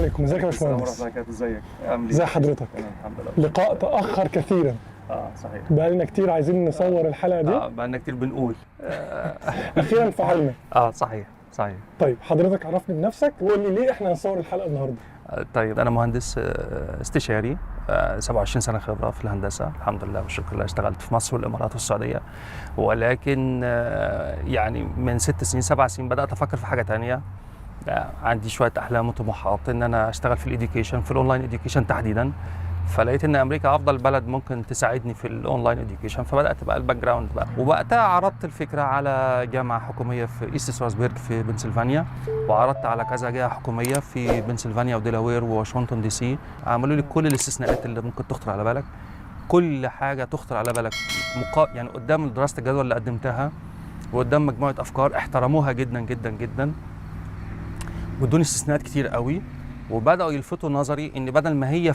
عليكم. ازيك يا السلام باشمهندس؟ ورحمة الله وبركاته. ازيك؟ عامل ايه؟ ازي حضرتك؟ تمام الحمد لله. لقاء تأخر كثيرا، صحيح. بقالنا كتير عايزين نصور الحلقة دي. بقالنا كتير بنقول. أخيرا فعلنا. صحيح. طيب حضرتك عرفني بنفسك وقول لي ليه احنا هنصور الحلقة النهاردة؟ طيب انا مهندس استشاري، 27 سنة خبرة في الهندسة الحمد لله والشكر لله. اشتغلت في مصر والامارات والسعودية، ولكن يعني من 6 سنين 7 سنين بدأت افكر في حاجة تانية. عندي شوية احلام وطموحات ان انا اشتغل في الاديوكيشن، في الاونلاين اديوكيشن تحديدا. فلقيت ان امريكا افضل بلد ممكن تساعدني في الاونلاين اديوكيشن، فبدات بقى الباك جراوند بقى. ووقتها عرضت الفكره على جامعه حكوميه في ايست ستراسبرج في بنسلفانيا، وعرضت على كذا جهه حكوميه في بنسلفانيا وديلاوير وواشنطن دي سي. عملوا لي كل الاستثناءات اللي ممكن تخطر على بالك، كل حاجه تخطر على بالك يعني قدام دراسه الجدوى اللي قدمتها وقدام مجموعه افكار احترموها جدا جدا جدا، وادوني استثناءات كتير قوي. وبداوا يلفتوا نظري ان بدل ما هي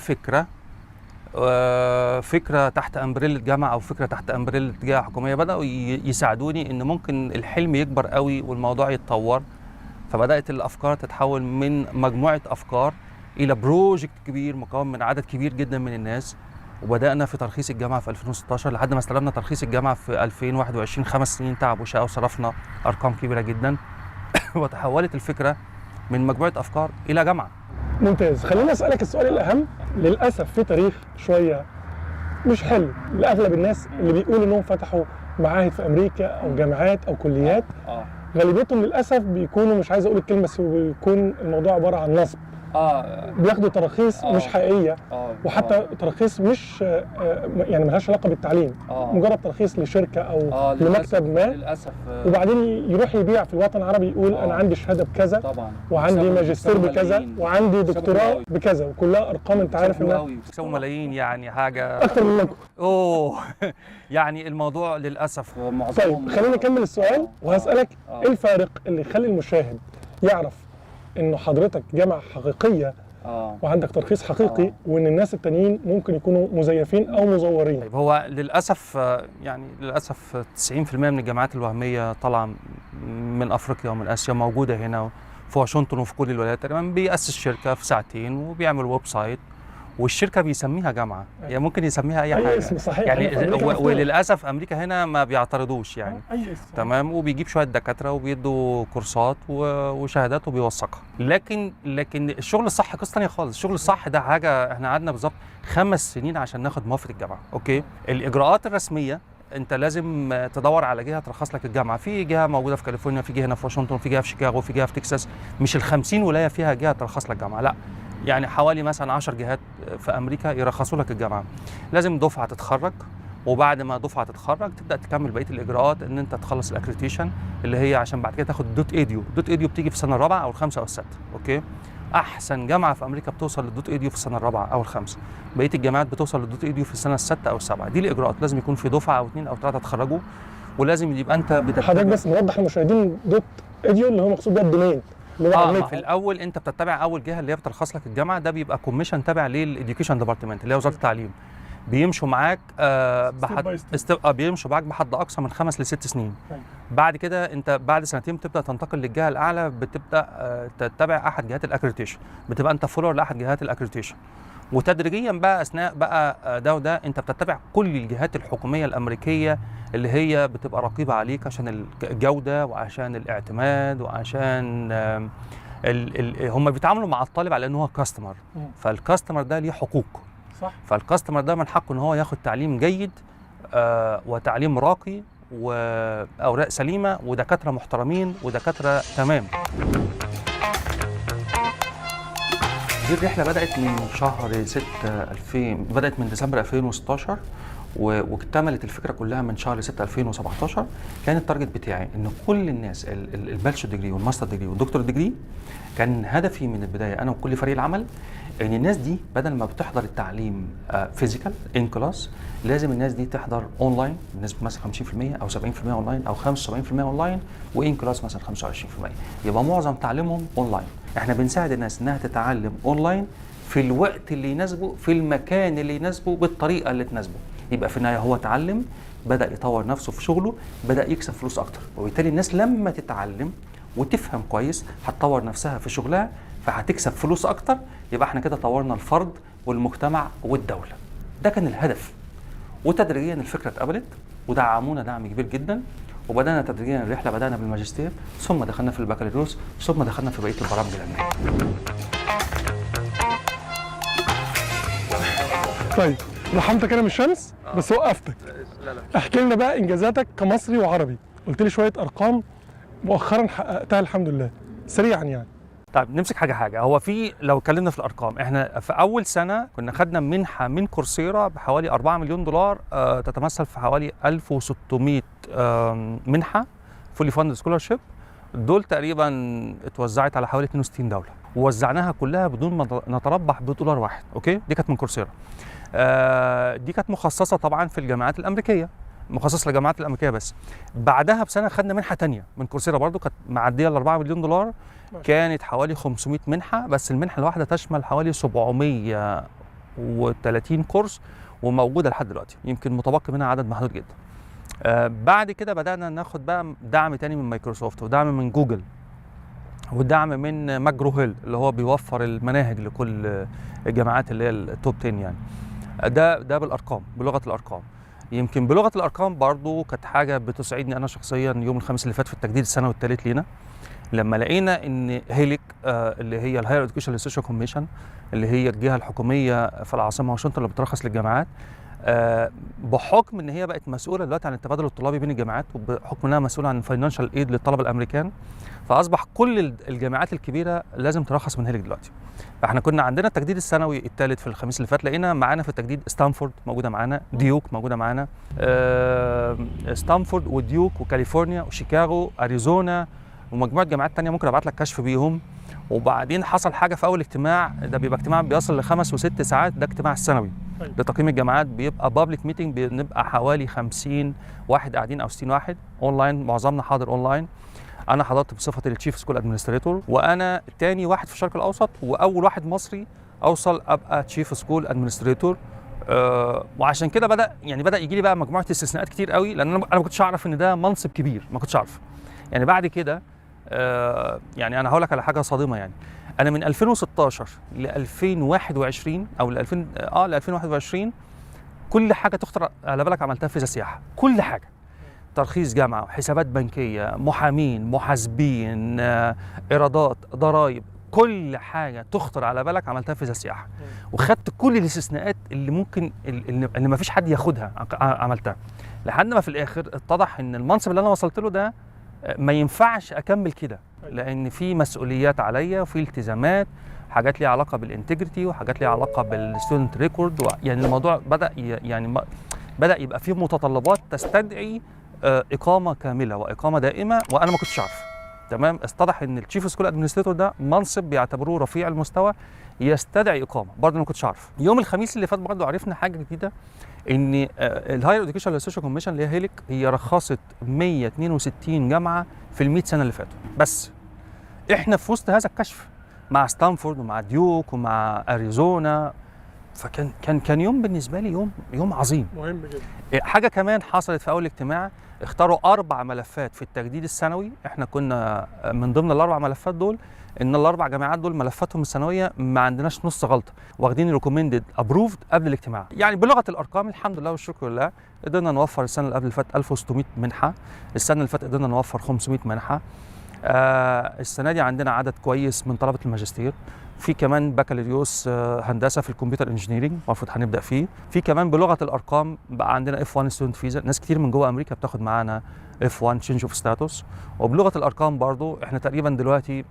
فكره تحت امبريلا جامعه او فكره تحت امبريلا جهه حكوميه، بداوا يساعدوني ان ممكن الحلم يكبر قوي والموضوع يتطور. فبدات الافكار تتحول من مجموعه افكار الى بروجكت كبير مكون من عدد كبير جدا من الناس. وبدانا في ترخيص الجامعه في 2016 لحد ما استلمنا ترخيص الجامعه في 2021. 5 سنين تعب وشقه وصرفنا ارقام كبيره جدا. وتحولت الفكره من مجموعه افكار الى جامعه. ممتاز. خليني أسألك السؤال الأهم. للأسف في تاريخ شوية مش حلو لأغلب الناس اللي بيقولوا إنهم فتحوا معاهد في أمريكا أو جامعات أو كليات. غالبيتهم للأسف بيكونوا، مش عايز أقول الكلمة، بس بيكون الموضوع عبارة عن نصب. بياخدوا تراخيص مش حقيقية، وحتى تراخيص مش يعني ملهاش علاقة بالتعليم. مجرد تراخيص لشركة أو لمكتب ما، للأسف. وبعدين يروح يبيع في الوطن العربي، يقول أنا عندي شهادة بكذا طبعا، وعندي ماجستير بكذا وعندي دكتوراه بكذا، وكلها أرقام أنت عارف إنها بيكسبوا ملايين، يعني حاجة أكتر منكم. يعني الموضوع للأسف طيب خلينا نكمل السؤال وهسألك إيه الفارق اللي يخلي المشاهد يعرف إنه حضرتك جامعة حقيقية وعندك ترخيص حقيقي، وإن الناس التانيين ممكن يكونوا مزيفين أو مزورين؟ طيب هو للأسف يعني للأسف 90% من الجامعات الوهمية طالعة من أفريقيا ومن آسيا، موجودة هنا في واشنطن وفي كل الولايات تقريبا. بيأسس شركة في ساعتين وبيعمل ويب سايت، والشركة بيسميها جامعة، يعني ممكن يسميها أي حاجة. اسم صحيح يعني وللأسف أمريكا هنا ما بيعترضوش يعني. تمام. وبيجيب شوية دكاترة وبيدوا كورسات وشهادات وبيوثقها. لكن الشغل الصح قصة ثانية خالص. الشغل الصح ده حاجة احنا قعدنا بالظبط 5 سنين عشان ناخد موافقة الجامعة. اوكي. الإجراءات الرسمية انت لازم تدور على جهه ترخص لك الجامعه. في جهه موجوده في كاليفورنيا، في جهه هنا في واشنطن، في جهه في شيكاغو، في جهه في تكساس. مش ال50 ولايه فيها جهه ترخص لك الجامعه، لا، يعني حوالي مثلا 10 جهات في امريكا يرخصوا لك الجامعه. لازم دفعه تتخرج، وبعد ما دفعه تتخرج تبدا تكمل بقيه الاجراءات ان انت تخلص الاكريديشن اللي هي عشان بعد كده تاخد دوت ايديو. دوت ايديو بتيجي في السنه الرابعه او الخامسه او السادسه. اوكي. احسن جامعه في امريكا بتوصل للدوت ايديو في السنه الرابعه او الخامسه. بقيه الجامعات بتوصل للدوت ايديو في السنه السادسه او السابعه. دي الاجراءات. لازم يكون في دفعه او 2 أو 3 تخرجوا، ولازم يبقى انت حضرتك بس نوضح للمشاهدين دوت ايديو اللي هو مقصود بيها الدومين. في الاول انت بتتبع اول جهه اللي هي بترخص لك الجامعه، ده بيبقى كوميشن تابع للاديوكيشن ديبارتمنت اللي هي وزاره التعليم. بيمشوا معاك بيمشوا معاك بحد اقصى من 5 ل6 سنين. بعد كده انت بعد سنتين بتبدا تنتقل للجهه الاعلى، بتبدا تتبع احد جهات الاكريديشن، بتبقى انت فولور لاحد جهات الاكريديشن. وتدريجيا بقى اثناء بقى ده وده انت بتتبع كل الجهات الحكوميه الامريكيه اللي هي بتبقى رقيبه عليك عشان الجوده وعشان الاعتماد وعشان هم بيتعاملوا مع الطالب على انه هو كاستمر. فالكاستمر ده ليه حقوق. صح. فالكاستمر ده من حقه ان هو ياخد تعليم جيد وتعليم راقي واوراق سليمه ودكاتره محترمين ودكاتره تمام. دي الرحله بدات من شهر 6 بدات من ديسمبر 2016 واكتملت الفكره كلها من شهر 6 2017. كان التارجت بتاعي ان كل الناس الباتشلر ديجري والماستر ديجري والدكتور ديجري، كان هدفي من البدايه انا وكل فريق العمل ان الناس دي بدل ما بتحضر التعليم فيزيكال ان كلاس، لازم الناس دي تحضر اونلاين بنسبه مثلا 50% او 70% اونلاين او 75% اونلاين، وان كلاس مثلا 25%. يبقى معظم تعليمهم اونلاين. احنا بنساعد الناس انها تتعلم اونلاين في الوقت اللي يناسبه، في المكان اللي يناسبه، بالطريقه اللي تناسبه. يبقى في النهايه هو اتعلم، بدا يطور نفسه في شغله، بدا يكسب فلوس اكتر. وبالتالي الناس لما تتعلم وتفهم كويس هتطور نفسها في شغلها فهتكسب فلوس اكتر، يبقى احنا كده طورنا الفرد والمجتمع والدوله. ده كان الهدف. وتدريجيا الفكره اتقبلت ودعمونا دعم كبير جدا، وبدانا تدريجيا الرحله. بدانا بالماجستير، ثم دخلنا في البكالوريوس، ثم دخلنا في بقيه البرامج العلميه. طيب رحمتك انا من الشمس بس وقفتك. احكي لنا بقى انجازاتك كمصري وعربي. قلت لي شويه ارقام مؤخرا حققتها الحمد لله، سريعا يعني. طيب نمسك حاجه. هو في لو اتكلمنا في الارقام، احنا في اول سنه كنا خدنا منحه من كورسيرا بحوالي 4 مليون دولار، تتمثل في حوالي 1600 منحه فولي فاند سكولارشيب. دول تقريبا اتوزعت على حوالي 62 دوله، ووزعناها كلها بدون ما نتربح بدولار واحد. اوكي، دي كانت من كورسيرا. دي كانت مخصصه طبعا في الجامعات الامريكيه، مخصص للجامعات الامريكيه بس. بعدها بسنه خدنا منحه ثانيه من كورسيرا برضو كانت معديه ال 4 مليون دولار، كانت حوالي 500 منحه، بس المنحه الواحده تشمل حوالي 730 كورس وموجوده لحد دلوقتي، يمكن متبقي منها عدد محدود جدا. بعد كده بدانا ناخد بقى دعم تاني من مايكروسوفت، ودعم من جوجل، ودعم من ماجرو هيل اللي هو بيوفر المناهج لكل الجامعات اللي هي التوب 10 يعني. ده بالارقام، بلغه الارقام. يمكن بلغه الارقام برضو كانت حاجه بتسعدني انا شخصيا يوم الخميس اللي فات في التجديد السنوي الثالث لينا، لما لقينا ان هيليك اللي هي الهاير اديوكيشن ريسيرش كوميشن، اللي هي الجهه الحكوميه في العاصمه واشنطن اللي بترخص للجامعات، بحكم ان هي بقت مسؤوله دلوقتي عن التبادل الطلابي بين الجامعات، وبحكم انها مسؤوله عن الفاينانشال ايد للطلبه الامريكان، فاصبح كل الجامعات الكبيره لازم ترخص من هيليك دلوقتي. فاحنا كنا عندنا التجديد السنوي الثالث في الخميس اللي فات، لقينا معانا في التجديد ستانفورد موجوده معانا، ديوك موجوده معانا، ستانفورد وديوك وكاليفورنيا وشيكاغو اريزونا ومجموعه جامعات ثانيه ممكن ابعت لك كشف بيهم. وبعدين حصل حاجه في اول اجتماع، ده بيبقى اجتماع بيصل ل5 و6 ساعات، ده اجتماع السنوي لتقييم الجامعات، بيبقى بابليك ميتنج، بنبقى حوالي 50 واحد قاعدين او 60 واحد اونلاين، معظمنا حاضر اونلاين. انا حضرت بصفتي التشيف سكول ادمنستريتور، وانا تاني واحد في الشرق الاوسط واول واحد مصري اوصل ابقى تشيف سكول ادمنستريتور. وعشان كده بدا يجي لي بقى مجموعه استثناءات كتير قوي، لان انا ما كنتش اعرف ان ده منصب كبير، ما كنتش اعرف. يعني بعد كده يعني انا هقول لك على حاجه صادمه. يعني انا من 2016 ل 2021 او ل 2021 كل حاجه تخطر على بالك عملتها في فيزا سياحه، كل حاجه، ترخيص جامعه، حسابات بنكيه، محامين، محاسبين، ايرادات، ضرائب، كل حاجه تخطر على بالك عملتها في فيزا سياحه، وخدت كل الاستثناءات اللي ممكن اللي ما فيش حد ياخدها عملتها، لحد ما في الاخر اتضح ان المنصب اللي انا وصلت له ده ما ينفعش اكمل كده، لان في مسؤوليات عليا وفي التزامات، حاجات ليها علاقه بالانتجريتي وحاجات ليها علاقه بالستودنت ريكورد، يعني الموضوع بدا يبقى فيه متطلبات تستدعي اقامه كامله واقامه دائمه، وانا ما كنتش عارف. تمام، اتضح ان التشيف سكول ادمنستريتور ده منصب بيعتبروه رفيع المستوى يستدعي اقامه، برضه انا ما كنتش عارف. يوم الخميس اللي فات برضه عرفنا حاجه جديده، ان الهاير اديوكيشن ريسيرش كوميشن اللي هي هيليك هي رخصت 162 جامعه في ال100 سنه اللي فاتوا، بس احنا في وسط هذا الكشف مع ستانفورد ومع ديوك ومع اريزونا، فكان يوم بالنسبه لي يوم عظيم مهم جدا. حاجه كمان حصلت في اول اجتماع، اختاروا 4 ملفات في التجديد السنوي، احنا كنا من ضمن ال4 ملفات دول ان ال4 جامعات دول ملفاتهم السنويه ما عندناش نص غلطه، واخدين ريكومندد ابروفد قبل الاجتماع. يعني بلغه الارقام الحمد لله والشكر لله قدرنا نوفر السنه اللي قبل اللي فاتت 1600 منحه، السنه اللي فاتت قدرنا نوفر 500 منحه. السنه دي عندنا عدد كويس من طلبه الماجستير، في كمان بكالوريوس هندسه في الكمبيوتر انجينيرنج المفروض هنبدا فيه، في كمان بلغه الارقام بقى عندنا F1 ستودنت فيزا، ناس كتير من جوه امريكا بتاخد معانا F1 تشينج اوف ستاتوس. وبلغه الارقام برضو احنا تقريبا دلوقتي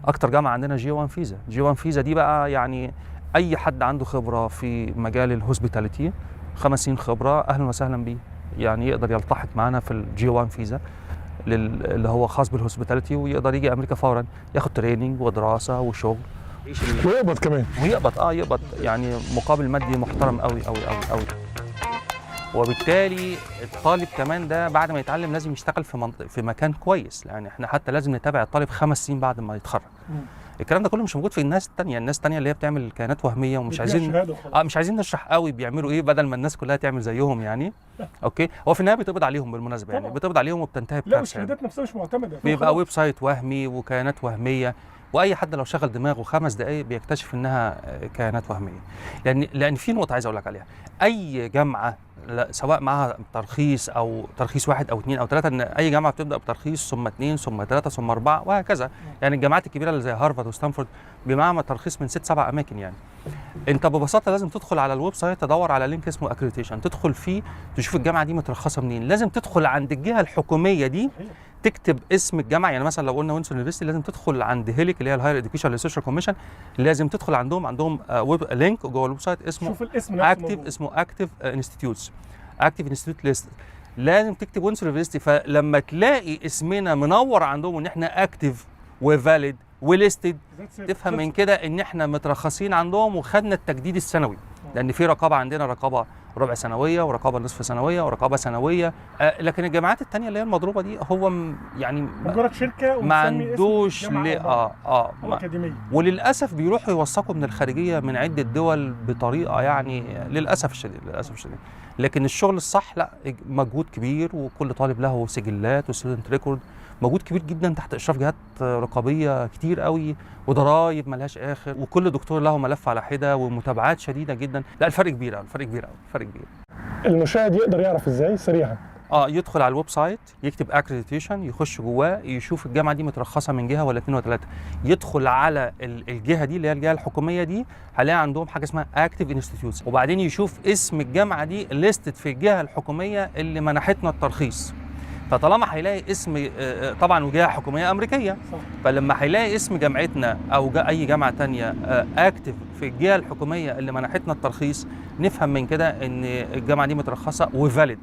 اكتر جامعه عندنا G1 فيزا. G1 فيزا دي بقى يعني اي حد عنده خبره في مجال الهوسبيتاليتي 5 سنين خبره اهلا وسهلا بيه، يعني يقدر يلتحق معانا في الG1 فيزا اللي هو خاص بالهوسبيتاليتي، ويقدر يجي امريكا فورا ياخد تريننج ودراسه وشغل ويقبض كمان، يقبض يعني مقابل مادي محترم قوي قوي قوي قوي. وبالتالي الطالب كمان ده بعد ما يتعلم لازم يشتغل في مكان كويس، يعني احنا حتى لازم نتابع الطالب 5 سنين بعد ما يتخرج. الكلام ده كله مش موجود في الناس التانية. الناس التانية اللي هي بتعمل كيانات وهميه ومش عايزين مش عايزين نشرح قوي بيعملوا ايه بدل ما الناس كلها تعمل زيهم يعني. اوكي، هو في النهايه بيتقبض عليهم بالمناسبه يعني، بيتقبض عليهم وبتنتهي لا الشهادات نفسها مش معتمده، بيبقى ويب سايت وهمي وكيانات وهميه، واي حد لو شغل دماغه 5 دقائق بيكتشف انها كيانات وهميه. لان في نقطه عايز اقول لك عليها، اي جامعه سواء معها ترخيص او ترخيص 1 أو 2 أو 3، ان اي جامعه بتبدا بترخيص ثم 2 ثم 3 ثم 4 وهكذا. يعني الجامعات الكبيره اللي زي هارفارد وستانفورد بمعها ترخيص من 6-7 اماكن. يعني انت ببساطه لازم تدخل على الويب سايت، تدور على لينك اسمه اكريديتيشن، تدخل فيه تشوف الجامعه دي مترخصه منين. لازم تدخل عند الجهه الحكوميه دي تكتب اسم الجامعه. يعني مثلا لو قلنا وينسون يونيفرستي لازم تدخل عند هيليك اللي هي الهاير اديوكيشن ريسيرش كوميشن، لازم تدخل عندهم ويب لينك جوه الويب سايت اسمه شوف الاسم اكتيف، اسمه اكتيف انستيتيوتس، اكتيف انستيتيوت ليست. لازم تكتب وينسون يونيفرستي، فلما تلاقي اسمنا منور عندهم ان احنا اكتيف وفاليد وليستد تفهم من كده ان احنا مترخصين عندهم وخدنا التجديد السنوي. لان في رقابه عندنا، رقابه ربع سنويه ورقابه نصف سنويه ورقابه سنويه. لكن الجامعات الثانيه اللي هي المضروبه دي هو يعني مجرد شركه ما عندوش اكاديميه. وللاسف بيروحوا يوثقوا من الخارجيه من عده دول بطريقه يعني للاسف الشديد لكن الشغل الصح لا، مجهود كبير، وكل طالب له سجلات وستودنت ريكورد، مجهود كبير جدا تحت اشراف جهات رقابيه كتير قوي وضرايب ملهاش اخر، وكل دكتور له ملف على حده ومتابعات شديده جدا. لا الفرق كبير قوي، الفرق كبير. المشاهد يقدر يعرف ازاي سريعا؟ يدخل على الويب سايت، يكتب اكريديتيشن، يخش جواه يشوف الجامعه دي مترخصه من جهه ولا 2 ولا 3. يدخل على الجهه دي اللي هي الجهه الحكوميه دي، هلاقي عندهم حاجه اسمها اكتيف انستيتيوتس، وبعدين يشوف اسم الجامعه دي ليستد في الجهه الحكوميه اللي منحتنا الترخيص. فطالما هيلاقي اسم طبعا وجهه حكوميه امريكيه، فلما هيلاقي اسم جامعتنا او اي جامعه ثانيه اكتف في الجهه الحكوميه اللي منحتنا الترخيص، نفهم من كده ان الجامعه دي مترخصه وفاليد،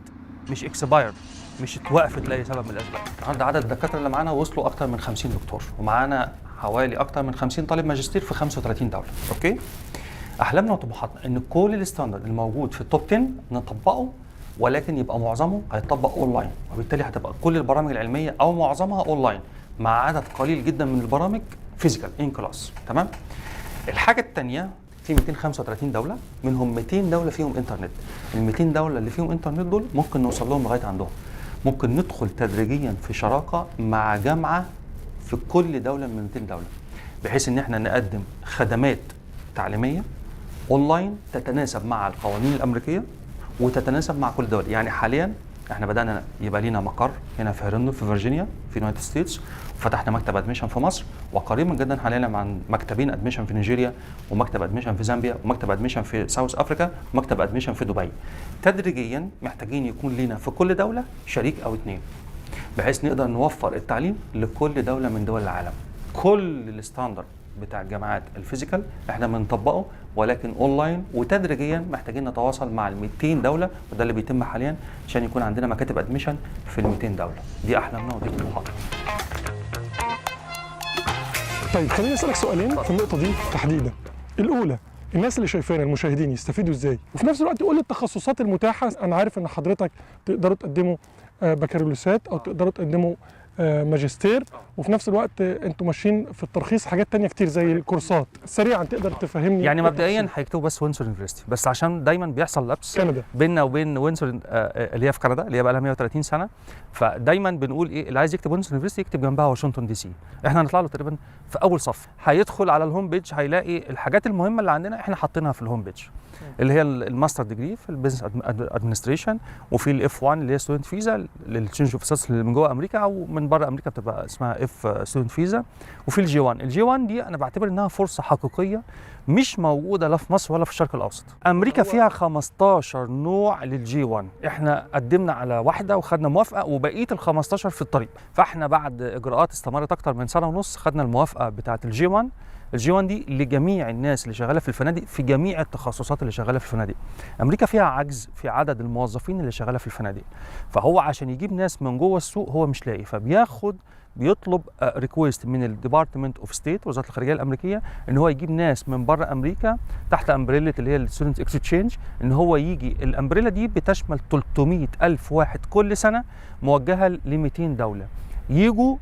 مش اكسبايرد، مش اتوقفت لاي سبب من الاسباب. النهارده عدد الدكاتره اللي معانا وصلوا اكثر من 50 دكتور، ومعانا حوالي اكثر من 50 طالب ماجستير في 35 دوله. اوكي، احلامنا وطموحاتنا ان كل الستاندرد الموجود في التوب 10 نطبقه، ولكن يبقى معظمه هيتطبق اونلاين، وبالتالي هتبقى كل البرامج العلميه او معظمها اونلاين مع عدد قليل جدا من البرامج فيزيكال ان كلاس. تمام. الحاجه الثانيه، في 235 دوله، منهم 200 دوله فيهم انترنت. ال 200 دوله اللي فيهم انترنت دول ممكن نوصل لهم لغايه عندهم. ممكن ندخل تدريجيا في شراكه مع جامعه في كل دوله من 200 دوله، بحيث ان احنا نقدم خدمات تعليميه اونلاين تتناسب مع القوانين الامريكيه وتتناسب مع كل الدول. يعني حاليا احنا بدانا يبقى لينا مقر هنا في هيرندون في فيرجينيا في اليونايتد ستيتس، وفتحنا مكتب ادميشن في مصر، وقريبا جدا حاليا مع مكتبين ادميشن في نيجيريا، ومكتب ادميشن في زامبيا، ومكتب ادميشن في ساوث افريكا، ومكتب ادميشن في دبي. تدريجيا محتاجين يكون لينا في كل دوله شريك او 2، بحيث نقدر نوفر التعليم لكل دوله من دول العالم. كل الستاندرد بتاع الجامعات الفيزيكال احنا بنطبقه، ولكن اونلاين، وتدريجيا محتاجين نتواصل مع ال 200 دوله، وده اللي بيتم حاليا عشان يكون عندنا مكاتب ادميشن في ال 200 دوله. دي احلامنا ودي طموحاتنا. طيب خليني اسالك سؤالين في النقطه دي تحديدا. الاولى، الناس اللي شايفانا المشاهدين يستفيدوا ازاي؟ وفي نفس الوقت قول لي التخصصات المتاحه. انا عارف ان حضرتك تقدروا تقدموا بكالوريوسات او تقدروا تقدموا ماجستير، وفي نفس الوقت انتوا ماشيين في الترخيص حاجات تانية كتير زي الكورسات. سريعا تقدر تفهمني؟ يعني مبدئيا هيكتبوا بس وينسون يونيفرستي، بس عشان دايما بيحصل لبس بيننا وبين وينسون اللي هي في كندا اللي هي بقى لها 130 سنه، فدايما بنقول ايه، اللي عايز يكتب وينسون يونيفرستي يكتب جنبها واشنطن دي سي. احنا هنطلع له تقريبا في اول صف، هيدخل على الهوم بيج هيلاقي الحاجات المهمه اللي عندنا احنا حاطينها في الهوم بيج، اللي هي الماستر ديجري في البيزنس ادمنستريشن، وفي الاف 1 اللي هي ستودنت فيزا للتشينج اوف ستاتس اللي من جوه امريكا او من بره امريكا بتبقى اسمها اف ستودنت فيزا، وفي الجي 1. الجي 1 دي انا بعتبر انها فرصه حقيقيه مش موجوده لا في مصر ولا في الشرق الاوسط. امريكا فيها 15 نوع للجي 1، احنا قدمنا على واحده وخدنا موافقه، وبقيه ال 15 في الطريق. فاحنا بعد اجراءات استمرت اكتر من سنه ونص خدنا الموافقه بتاعه الجي 1. الجي 1 دي لجميع الناس اللي شغاله في الفنادق في جميع التخصصات اللي شغاله في الفنادق. امريكا فيها عجز في عدد الموظفين اللي شغاله في الفنادق، فهو عشان يجيب ناس من جوه السوق هو مش لاقي، بيطلب ريكويست من الديبارتمنت اوف ستيت، وزاره الخارجيه الامريكيه، ان هو يجيب ناس من بره امريكا تحت امبريلا اللي هي الستودنت اكسشينج، ان هو يجي. الامبريلا دي بتشمل 300,000 واحد كل سنه موجهه ل 200 دوله. يجوا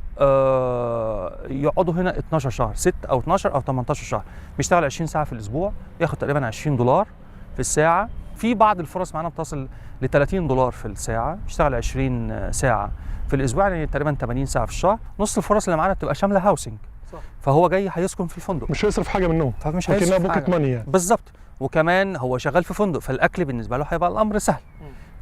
يقعدوا هنا 12 شهر، 6 او 12 او 18 شهر، بيشتغل 20 ساعه في الاسبوع، ياخد تقريبا $20 في الساعه. في بعض الفرص معانا بتصل ل $30 في الساعه، بيشتغل 20 ساعه في الاسبوع، يعني تقريبا 80 ساعه في الشهر. نص الفرص اللي معانا بتبقى شامله هاوسنج، فهو جاي هيسكن في الفندق، مش هيصرف حاجه منهم، فمش هيصرف بوكيت حاجه ماني يعني. بالظبط. وكمان هو شغال في فندق، فالاكل بالنسبه له هيبقى الامر سهل.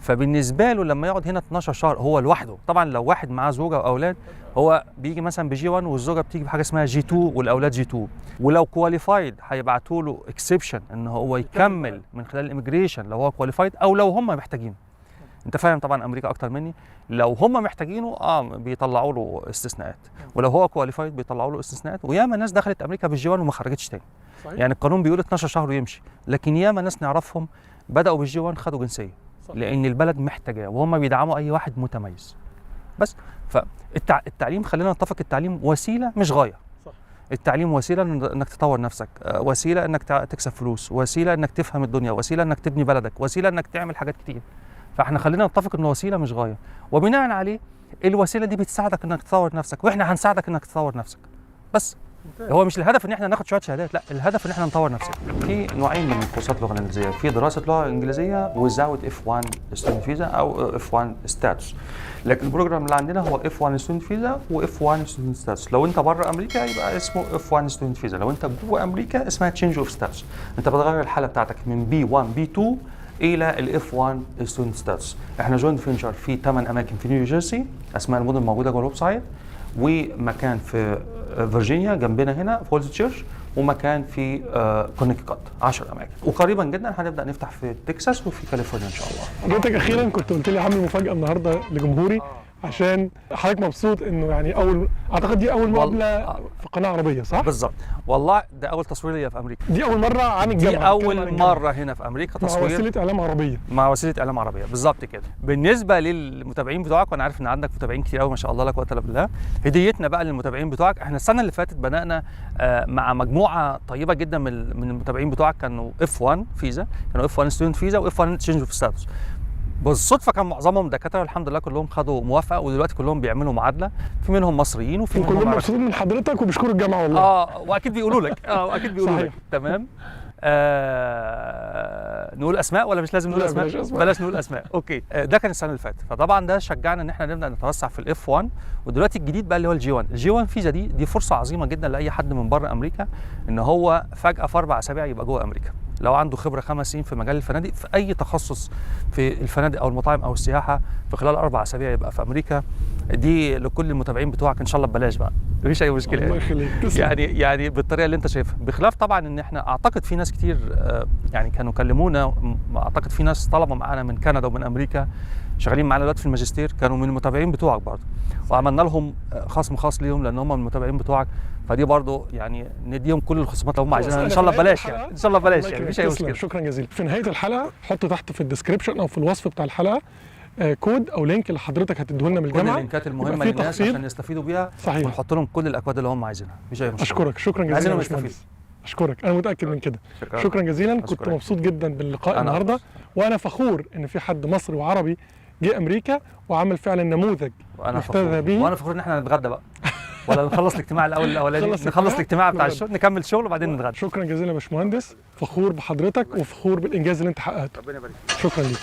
فبالنسبه له لما يقعد هنا 12 شهر هو لوحده، طبعا لو واحد معاه زوجه واولاد هو بيجي مثلا بجي 1 والزوجه بتيجي بحاجه اسمها جي 2 والاولاد جي 2، ولو كواليفايد هيبعتوا له اكسبشن ان هو يكمل من خلال الاميجريشن لو هو كواليفايد، او لو هم محتاجينه. انت فاهم طبعا امريكا اكتر مني، لو هم محتاجينه بيطلعوا له استثناءات، ولو هو كواليفايد بيطلعوا له استثناءات. وياما ناس دخلت امريكا بالجي 1 وما خرجتش تاني. صحيح. يعني القانون بيقول 12 شهر ويمشي، لكن ياما ناس نعرفهم بداوا بالجي 1 خدوا جنسيه. صح. لان البلد محتاجاه وهم بيدعموا اي واحد متميز. بس فالتعليم، خلينا نتفق، التعليم وسيله مش غايه. صح. التعليم وسيله انك تطور نفسك، وسيله انك تكسب فلوس، وسيله انك تفهم الدنيا، وسيله انك تبني بلدك، وسيله انك تعمل حاجات كتير. فاحنا خلينا نتفق انه وسيله مش غايه، وبناء عليه الوسيله دي بتساعدك انك تطور نفسك، واحنا هنساعدك انك تطور نفسك. بس هو مش الهدف ان احنا ناخد شويه شهادات، لا، الهدف ان احنا نطور نفسنا. في نوعين من كورسات اللغه الانجليزيه، في دراسه لغه انجليزيه without F1 student visa او F1 status، لكن البروجرام اللي عندنا هو F1 student visa و F1 student status. لو انت بره امريكا يبقى اسمه F1 student visa، لو انت جوه امريكا اسمها change of status. انت بتغير الحاله بتاعتك من B1 B2 الى الاف 1 ستودنت ستاتس. احنا جوينت فينشر في 8 اماكن في نيوجيرسي، اسماء المدن موجوده جوه الويب سايت، ومكان في فيرجينيا جنبنا هنا في فولز تشيرش، ومكان في كونكتيكت، 10 اماكن. وقريبا جدا هنبدا نفتح في تكساس وفي كاليفورنيا ان شاء الله. حضرتك اخيرا كنت قلت لي عامل مفاجاه النهارده لجمهوري، عشان حضرتك مبسوط انه يعني اعتقد دي اول مقابله في قناه عربيه، صح؟ بالظبط، والله ده اول تصوير ليا في امريكا. دي اول مره عن الجامعه، دي اول مره هنا في امريكا تصوير مع وسيله اعلام عربيه. مع وسيله اعلام عربيه، بالظبط كده. بالنسبه للمتابعين بتوعك، وانا عارف ان عندك متابعين كتير قوي ما شاء الله، لا قوه الا بالله، هديتنا بقى للمتابعين بتوعك، احنا السنه اللي فاتت بدانا مع مجموعه طيبه جدا من المتابعين بتوعك، كانوا F1 فيزا، كانوا F1 ستودنت فيزا و F1 تشينج اوف ستاتس. بالصدفه كان معظمهم دكاتره، الحمد لله كلهم خدوا موافقه، ودلوقتي كلهم بيعملوا معادله، في منهم مصريين وفي منهم كلهم مبسوطين من حضرتك وبيشكروا الجامعه والله. واكيد بيقولوا لك واكيد بيقولوا لك. تمام. نقول اسماء ولا مش لازم نقول اسماء؟ بلاش نقول اسماء. اوكي. ده كان السنه اللي فاتت، فطبعا ده شجعنا ان احنا نبدا نتوسع في الاف 1. ودلوقتي الجديد بقى اللي هو الجي 1. الجي 1 فيزا دي فرصه عظيمه جدا لاي حد من بره امريكا، ان هو فجاه في 4 أسابيع يبقى جوه امريكا، لو عنده خبره 5 سنين في مجال الفنادق، في اي تخصص في الفنادق او المطاعم او السياحه، في خلال 4 أسابيع يبقى في امريكا. دي لكل المتابعين بتوعك ان شاء الله ببلاش بقى، مفيش اي مشكله. الله يخليك. يعني بالطريقه اللي انت شايفها، بخلاف طبعا ان احنا اعتقد في ناس كتير يعني كانوا كلمونا، اعتقد في ناس طلبوا معانا من كندا ومن امريكا شغالين معانا دلوقتي في الماجستير، كانوا من المتابعين بتوعك برضه، وعملنا لهم خصم خاص ليهم لان هم من المتابعين بتوعك، فدي برضه يعني نديهم كل الخصومات اللي هم عايزينها ان شاء الله ببلاش، يعني ان شاء الله ببلاش، يعني مفيش اي مشكله. شكرا جزيلا. في نهايه الحلقه حط تحت في الديسكربشن او في الوصف بتاع الحلقه كود او لينك اللي حضرتك هتديه لنا من الجامعه، كل اللينكات المهمه للناس عشان يستفيدوا بيها. صحيح. ونحط لهم كل الاكواد اللي هم عايزينها، مفيش اي مشكله. اشكرك، شكرا جزيلا يا باشمهندس. اشكرك، انا متاكد من كده. شكرا جزيلا. كنت مبسوط جدا باللقاء النهارده، وانا فخور ان في حد مصري وعربي جه امريكا وعمل فعلا نموذج نحتذى به. وانا فخور ان احنا نتغدى بقى ولا نخلص الاجتماع الاولاني، نخلص الاجتماع بتاع الشغل، نكمل شغل وبعدين نتغدى. شكرا جزيلا يا باشمهندس، فخور بحضرتك وفخور بالانجاز اللي انت حققته. ربنا يبارك. شكرا ليك.